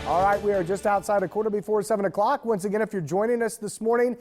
All right, we are just outside a quarter before 7 o'clock. Once again, if you're joining us this morning,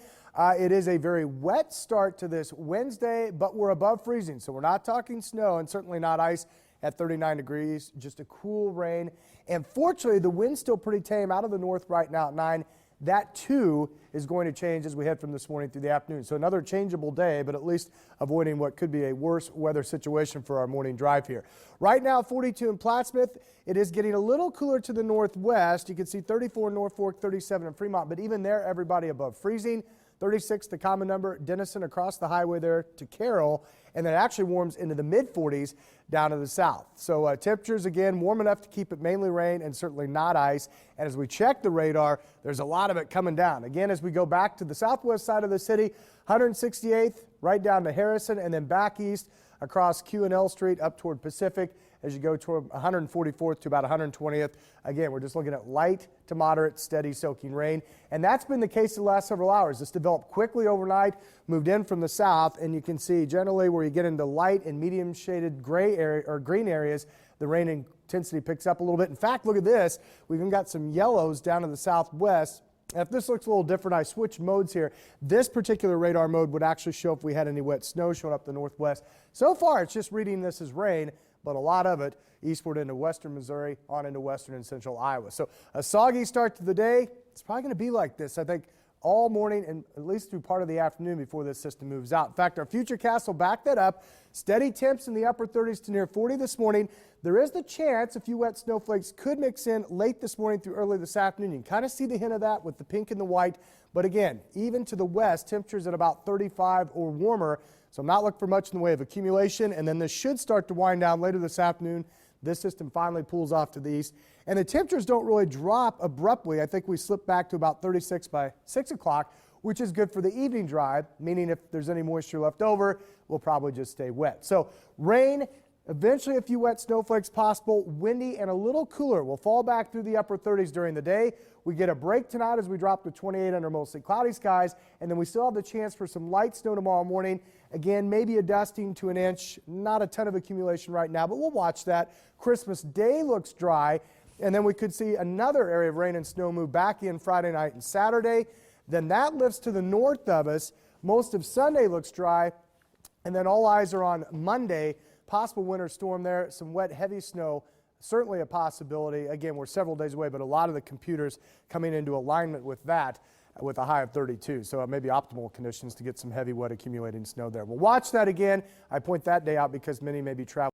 it is a very wet start to this Wednesday, but we're above freezing. So we're not talking snow and certainly not ice at 39 degrees, just a cool rain. And fortunately, the wind's still pretty tame out of the north right now at 9. That too is going to change as we head from this morning through the afternoon. So another changeable day, but at least avoiding what could be a worse weather situation for our morning drive here. Right now, 42 in Plattsmouth. It is getting a little cooler to the northwest. You can see 34 in Norfolk, 37 in Fremont, but even there, everybody above freezing. 36, the common number, Denison across the highway there to Carroll, and then it actually warms into the mid-40s down to the south. So temperatures, again, warm enough to keep it mainly rain and certainly not ice. And as we check the radar, there's a lot of it coming down. Again, as we go back to the southwest side of the city, 168th right down to Harrison, and then back east across Q&L Street up toward Pacific as you go toward 144th to about 120th. Again, we're just looking at light to moderate, steady soaking rain. And that's been the case the last several hours. This developed quickly overnight, moved in from the south, and you can see generally where you get into light and medium shaded gray area or green areas, the rain intensity picks up a little bit. In fact, look at this. We've even got some yellows down in the southwest. If this looks a little different, I switched modes here. This particular radar mode would actually show if we had any wet snow showing up the northwest. So far, it's just reading this as rain, but a lot of it eastward into western Missouri, on into western and central Iowa. So a soggy start to the day. It's probably going to be like this, I think, all morning and at least through part of the afternoon before this system moves out. In fact, our futurecast will back that up. Steady temps in the upper 30s to near 40 this morning. There is the chance a few wet snowflakes could mix in late this morning through early this afternoon. You can kind of see the hint of that with the pink and the white. But again, even to the west, temperatures at about 35 or warmer. So I'm not looking for much in the way of accumulation. And then this should start to wind down later this afternoon. This system finally pulls off to the east. And the temperatures don't really drop abruptly. I think we slip back to about 36 by 6 o'clock, which is good for the evening drive, meaning if there's any moisture left over, we'll probably just stay wet. So rain, eventually a few wet snowflakes possible, windy and a little cooler. We'll fall back through the upper 30s during the day. We get a break tonight as we drop to 28 under mostly cloudy skies, and then we still have the chance for some light snow tomorrow morning. Again, maybe a dusting to an inch, not a ton of accumulation right now, but we'll watch that. Christmas Day looks dry, and then we could see another area of rain and snow move back in Friday night and Saturday. Then that lifts to the north of us. Most of Sunday looks dry, and then all eyes are on Monday. Possible winter storm there, some wet, heavy snow, certainly a possibility. Again, we're several days away, but a lot of the computers coming into alignment with that with a high of 32. So it may be optimal conditions to get some heavy, wet accumulating snow there. We'll watch that again. I point that day out because many may be traveling.